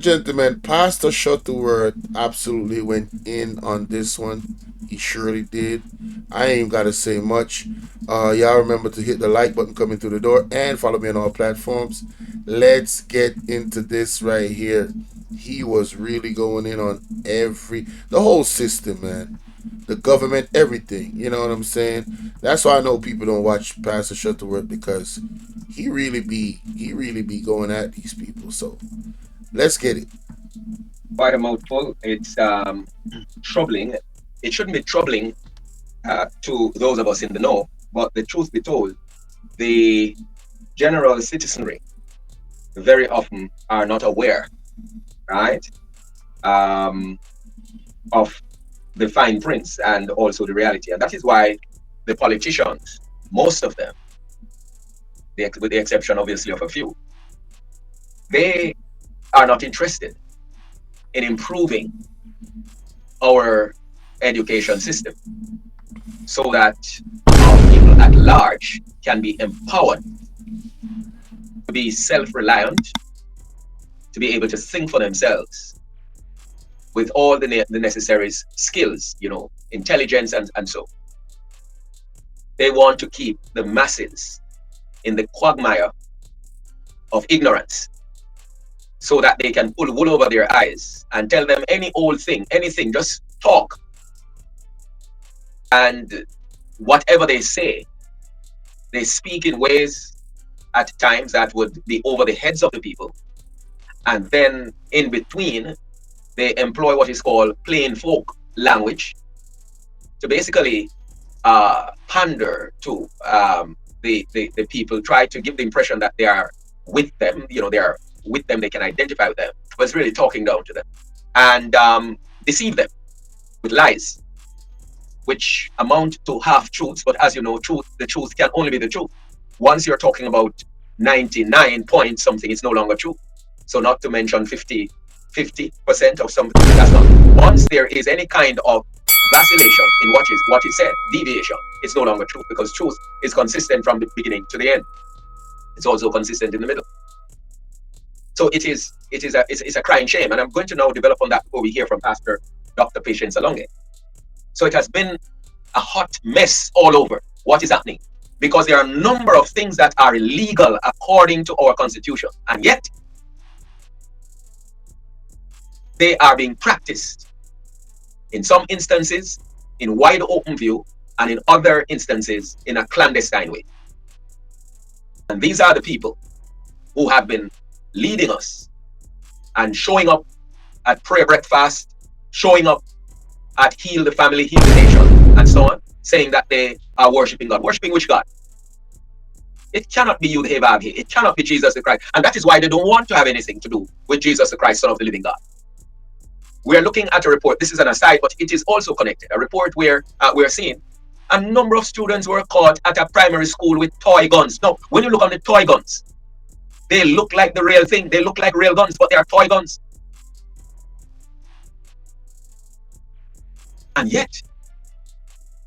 Gentlemen, Pastor Shuttleworth absolutely went in on this one. He surely did. I ain't gotta say much. Y'all remember to hit the like button coming through the door and follow me on all platforms. Let's get into this right here. He was really going in on the whole system, man. The government, everything. You know what I'm saying? That's why I know people don't watch Pastor Shuttleworth, because he really be going at these people. So let's get it. Quite a mouthful. It's troubling. It shouldn't be troubling to those of us in the know, but the truth be told, the general citizenry very often are not aware, right, um, of the fine prints and also the reality. And that is why the politicians, most of them, with the exception obviously of a few, they are not interested in improving our education system so that our people at large can be empowered to be self-reliant, to be able to think for themselves with all the necessary skills, intelligence and so. They want to keep the masses in the quagmire of ignorance so that they can pull wool over their eyes and tell them any old thing, anything, just talk. And whatever they say, they speak in ways at times that would be over the heads of the people. And then in between, they employ what is called plain folk language to basically pander to the people, try to give the impression that they are with them, they are with them, they can identify with them, but it's really talking down to them and deceive them with lies, which amount to half truths. But as you know, the truth can only be the truth. Once you're talking about 99 point something, it's no longer true. So not to mention 50% of something, that's not. Once there is any kind of vacillation in what is said, deviation, it's no longer truth, because truth is consistent from the beginning to the end. It's also consistent in the middle. So it's a crying shame, and I'm going to now develop on that before we hear from Pastor Dr. Patience Alonge. So it has been a hot mess all over what is happening, because there are a number of things that are illegal according to our constitution, and yet they are being practiced in some instances in wide open view, and in other instances in a clandestine way. And these are the people who have been leading us and showing up at prayer breakfast, showing up at Heal the Family, Heal the Nation, and so on, saying that they are worshiping God. Worshiping which God? It cannot be you, it cannot be Jesus the Christ. And that is why they don't want to have anything to do with Jesus the Christ, Son of the living God. We are looking at a report. This is an aside, but it is also connected. A report where we're seeing a number of students were caught at a primary school with toy guns. Now, when you look on the toy guns, they look like the real thing. They look like real guns, but they are toy guns. And yet,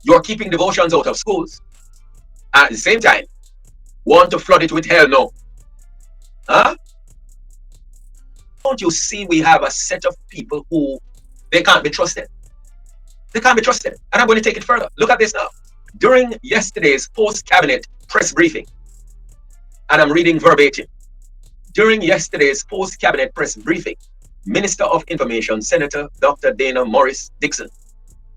you're keeping devotions out of schools. At the same time, want to flood it with hell no. Huh? Don't you see we have a set of people who they can't be trusted? They can't be trusted. And I'm going to take it further. Look at this now. During yesterday's post-cabinet press briefing, and I'm reading verbatim, during yesterday's post-cabinet press briefing, Minister of Information, Senator Dr. Dana Morris Dixon,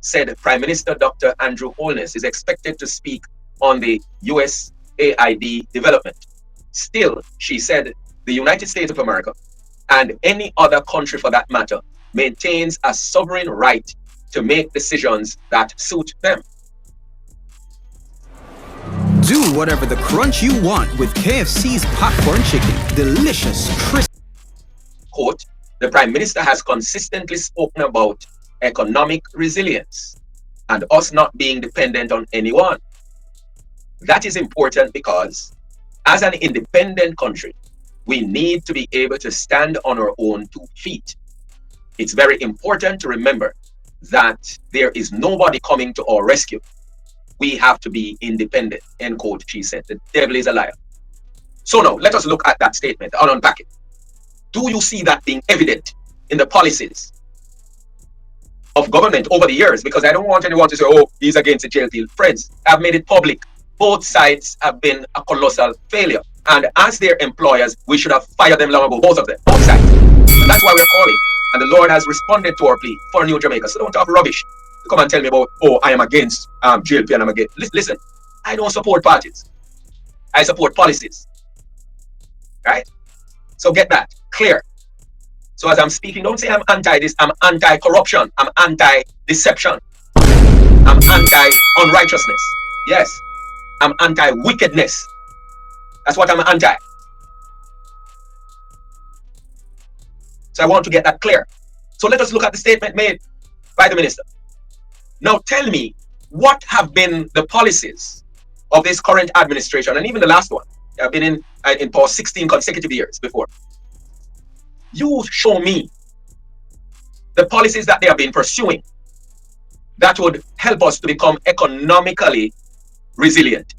said Prime Minister Dr. Andrew Holness is expected to speak on the USAID development. Still, she said, the United States of America, and any other country for that matter, maintains a sovereign right to make decisions that suit them. Do whatever the crunch you want with KFC's popcorn chicken. Delicious, crisp. Quote, the Prime Minister has consistently spoken about economic resilience and us not being dependent on anyone. That is important because as an independent country, we need to be able to stand on our own 2 feet. It's very important to remember that there is nobody coming to our rescue. We have to be independent, end quote, she said. The devil is a liar. So now, let us look at that statement and unpack it. Do you see that being evident in the policies of government over the years? Because I don't want anyone to say, oh, he's against the jail deal. Friends, I've made it public. Both sides have been a colossal failure. And as their employers, we should have fired them long ago, both of them, both sides. And that's why we're calling. And the Lord has responded to our plea for New Jamaica. So don't talk rubbish. Come and tell me about, oh, I am against jail and I'm against. Listen, I don't support parties. I support policies. Right? So get that clear. So as I'm speaking, don't say I'm anti this. I'm anti-corruption. I'm anti-deception. I'm anti-unrighteousness. Yes. I'm anti-wickedness. That's what I'm anti. So I want to get that clear. So let us look at the statement made by the minister. Now tell me, what have been the policies of this current administration and even the last one? I've been in power 16 consecutive years before. You show me the policies that they have been pursuing that would help us to become economically resilient.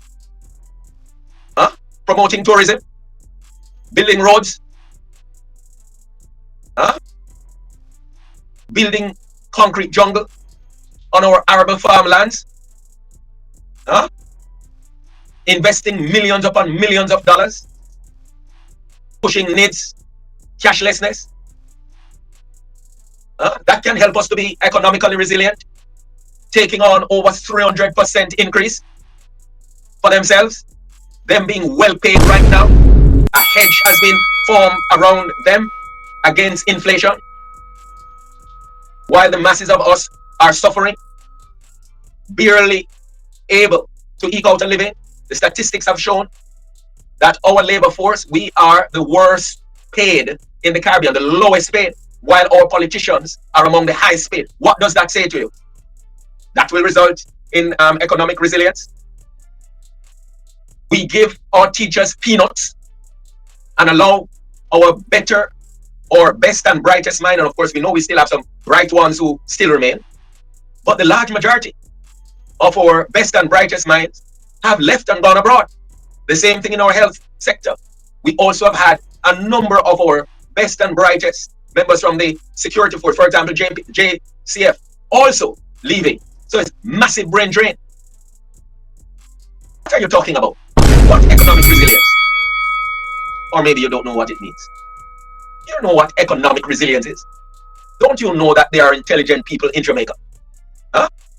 Promoting tourism, building roads, building concrete jungle on our arable farmlands, investing millions upon millions of dollars, pushing needs, cashlessness. That can help us to be economically resilient, taking on over 300% increase for themselves, them being well paid right now. A hedge has been formed around them against inflation, while the masses of us are suffering, barely able to eke out a living. The statistics have shown that our labor force, we are the worst paid in the Caribbean, the lowest paid, while our politicians are among the highest paid. What does that say to you? That will result in economic resilience. We give our teachers peanuts and allow our better or best and brightest mind, and of course we know we still have some bright ones who still remain, but the large majority of our best and brightest minds have left and gone abroad. The same thing in our health sector. We also have had a number of our best and brightest members from the security force, for example, JCF, also leaving. So it's massive brain drain. What are you talking about? What economic resilience? Or maybe you don't know what it means. You don't know what economic resilience is. Don't you know that there are intelligent people in Jamaica?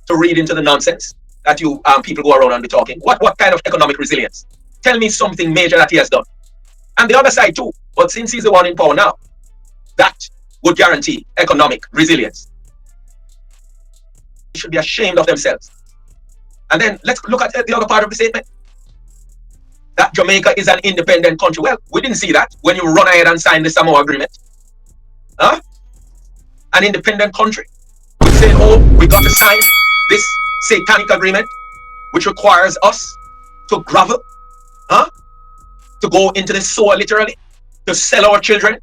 To read into the nonsense that you people go around and be talking. What kind of economic resilience? Tell me something major that he has done. And the other side too. But since he's the one in power now, that would guarantee economic resilience. They should be ashamed of themselves. And then let's look at the other part of the statement. That Jamaica is an independent country. Well, we didn't see that when you run ahead and sign the Samoa Agreement. An independent country. We say, oh, we got to sign this satanic agreement, which requires us to grovel, to go into the soil literally, to sell our children,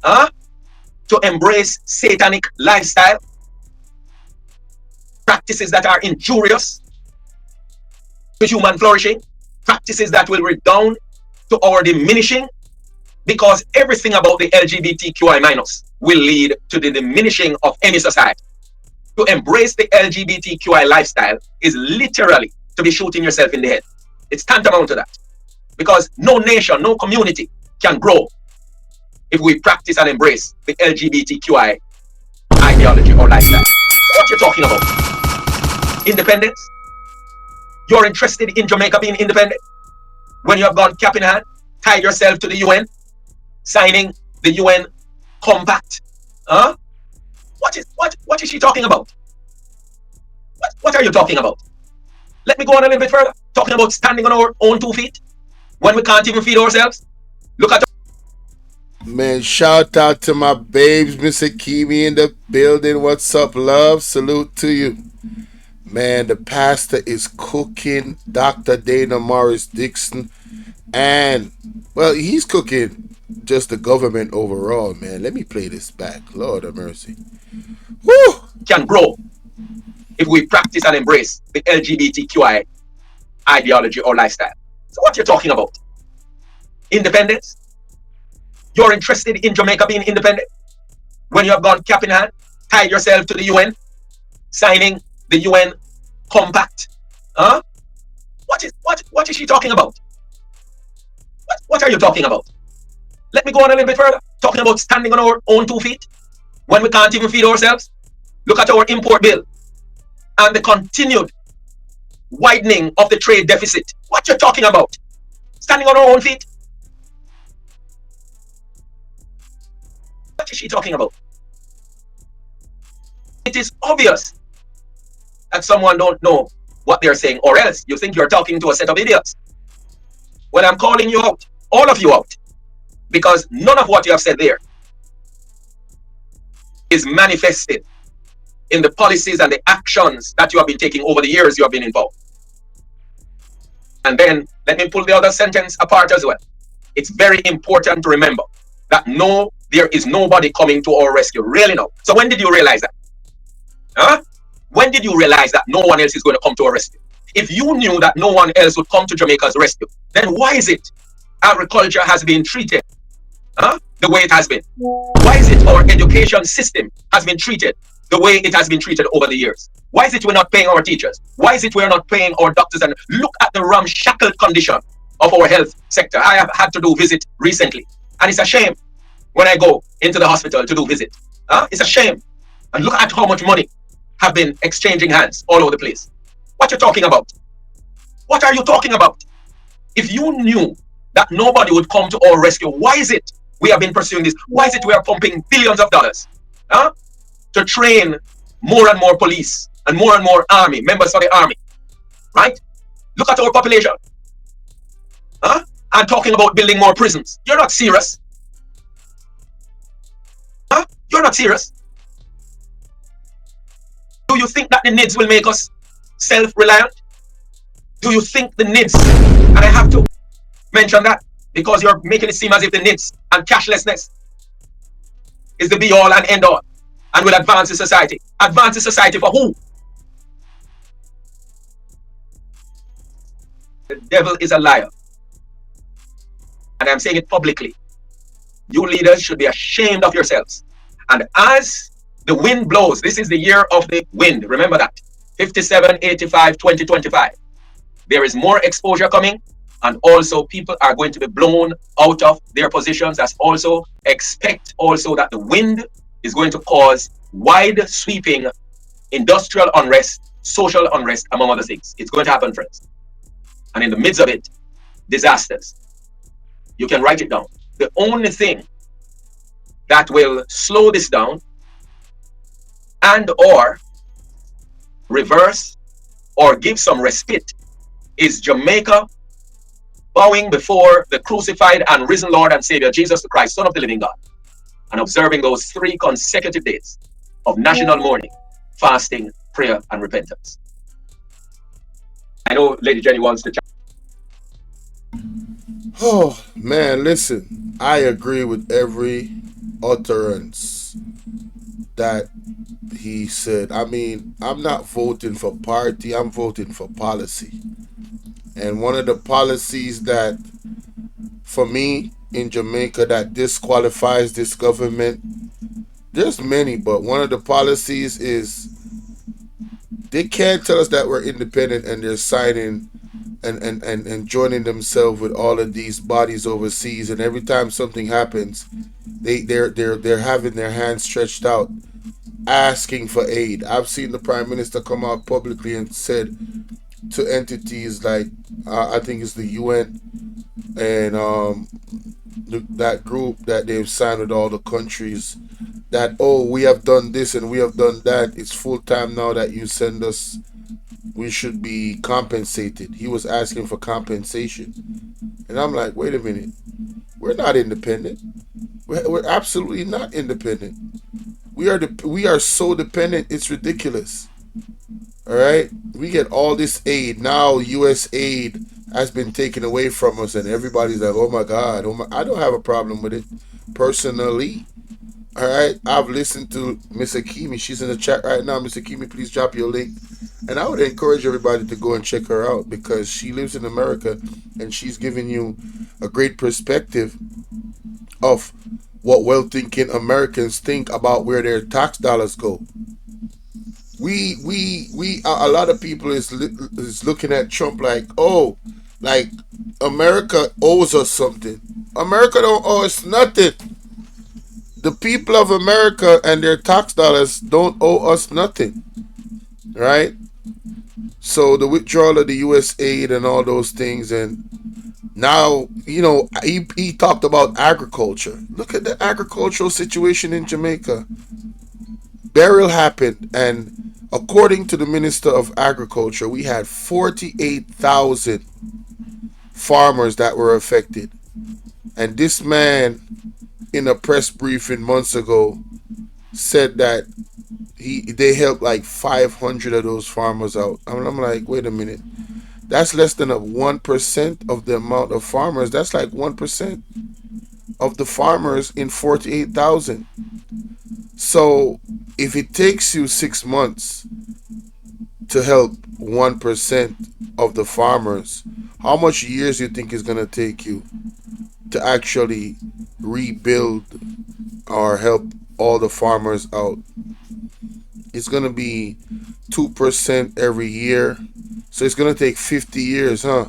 to embrace satanic lifestyle, practices that are injurious to human flourishing, practices that will redound to our diminishing, because everything about the LGBTQI minus will lead to the diminishing of any society. To embrace the LGBTQI lifestyle is literally to be shooting yourself in the head. It's tantamount to that. Because no nation, no community can grow if we practice and embrace the LGBTQI ideology or lifestyle. So what you're talking about? Independence? You're interested in Jamaica being independent? When you have gone cap in hand, tied yourself to the UN, signing the UN compact? What is she talking about? What are you talking about? Let me go on a little bit further. Talking about standing on our own 2 feet when we can't even feed ourselves. Look at. Man, shout out to my babes, Mr. Kimi in the building. What's up, love? Salute to you. Man, the pastor is cooking, Dr. Dana Morris Dixon. And, well, he's cooking just the government overall, man. Let me play this back. Lord have mercy. Woo! Can grow if we practice and embrace the LGBTQI ideology or lifestyle. So what you're talking about? Independence? You're interested in Jamaica being independent when you have gone cap in hand, tied yourself to the UN, signing the UN compact. Huh? What is she talking about? What are you talking about? Let me go on a little bit further. Talking about standing on our own 2 feet when we can't even feed ourselves. Look at our import bill and the continued widening of the trade deficit. What you're talking about? Standing on our own feet? What is she talking about? It is obvious that someone don't know what they're saying, or else you think you're talking to a set of idiots. Well, I'm calling you out, all of you out, because none of what you have said there is manifested in the policies and the actions that you have been taking over the years you have been involved. And then let me pull the other sentence apart as well. It's very important to remember that no, there is nobody coming to our rescue. Really no. So when did you realize that? Huh? When did you realize that no one else is going to come to our rescue? If you knew that no one else would come to Jamaica's rescue, then why is it agriculture has been treated the way it has been? Why is it our education system has been treated the way it has been treated over the years? Why is it we're not paying our teachers? Why is it we're not paying our doctors? And look at the ramshackled condition of our health sector. I have had to do visit recently, and it's a shame when I go into the hospital to do visit. It's a shame. And look at how much money have been exchanging hands all over the place. What you talking about? What are you talking about? If you knew that nobody would come to our rescue, why is it we have been pursuing this? Why is it we are pumping billions of dollars to train more and more police and more army, members of the army, right? Look at our population. And talking about building more prisons. You're not serious. You're not serious. Do you think that the NIDS will make us self-reliant? Do you think the NIDS, and I have to mention that because you're making it seem as if the NIDS and cashlessness is the be-all and end-all and will advance the society. Advance the society for who? The devil is a liar. And I'm saying it publicly. You leaders should be ashamed of yourselves. And as the wind blows, this is the year of the wind. Remember that. 57, 85, 2025. There is more exposure coming, and also people are going to be blown out of their positions. As also expect also that the wind is going to cause wide sweeping industrial unrest, social unrest, among other things. It's going to happen, friends. And in the midst of it, disasters. You can write it down. The only thing that will slow this down and or reverse or give some respite is Jamaica bowing before the crucified and risen Lord and Savior Jesus Christ, Son of the living God, and observing those 3 consecutive days of national mourning, fasting, prayer, and repentance. I know Lady Jenny wants to chat. Oh, man, listen. I agree with every utterance that he said. I mean, I'm not voting for party, I'm voting for policy. And one of the policies that, for me, in Jamaica, that disqualifies this government, there's many, but one of the policies is they can't tell us that we're independent and they're signing and joining themselves with all of these bodies overseas, and every time something happens, they're having their hands stretched out asking for aid. I've seen the Prime Minister come out publicly and said to entities like I think it's the UN and that group that they've signed with all the countries that, oh, we have done this and we have done that, it's full time now that you send us, we should be compensated. He was asking for compensation, and I'm like, wait a minute, we're not independent. We're absolutely not independent. We are so dependent, it's ridiculous. All right, we get all this aid now. U.S. aid has been taken away from us, and everybody's like, "Oh my God!" I don't have a problem with it personally. All right, I've listened to Miss Akimi. She's in the chat right now. Miss Akimi, please drop your link, and I would encourage everybody to go and check her out because she lives in America and she's giving you a great perspective of what well-thinking Americans think about where their tax dollars go. We a lot of people is looking at Trump like, oh, like America owes us something. America don't owe us nothing. The people of America and their tax dollars don't owe us nothing, right? So the withdrawal of the U.S. aid and all those things, and now he talked about agriculture. Look at the agricultural situation in Jamaica. Burial happened, and according to the Minister of Agriculture, we had 48,000 farmers that were affected. And this man, in a press briefing months ago, said that they helped like 500 of those farmers out. I'm like, wait a minute. That's less than a 1% of the amount of farmers. That's like 1% of the farmers in 48,000. So if it takes you 6 months to help 1% of the farmers, how much years do you think it's going to take you to actually rebuild or help all the farmers out? It's going to be 2% every year. So it's going to take 50 years, huh?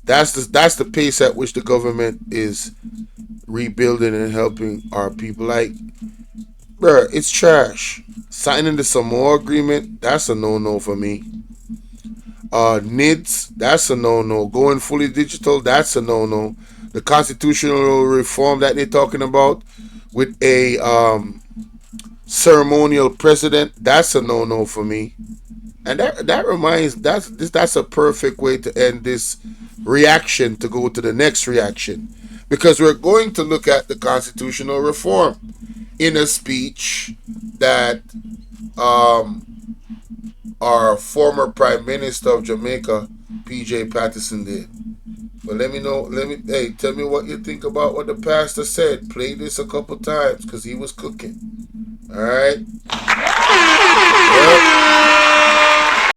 That's the pace at which the government is rebuilding and helping our people. Like, bruh, it's trash. Signing the Samoa agreement, that's a no-no for me. NIDS, that's a no-no. Going fully digital, that's a no-no. The constitutional reform that they're talking about with a ceremonial president, that's a no-no for me. And that reminds that's a perfect way to end this reaction to go to the next reaction, because we're going to look at the constitutional reform in a speech that um, our former Prime Minister of Jamaica, PJ Patterson, did. But let me know. Hey, tell me what you think about what the pastor said. Play this a couple times because he was cooking. All right. Yep.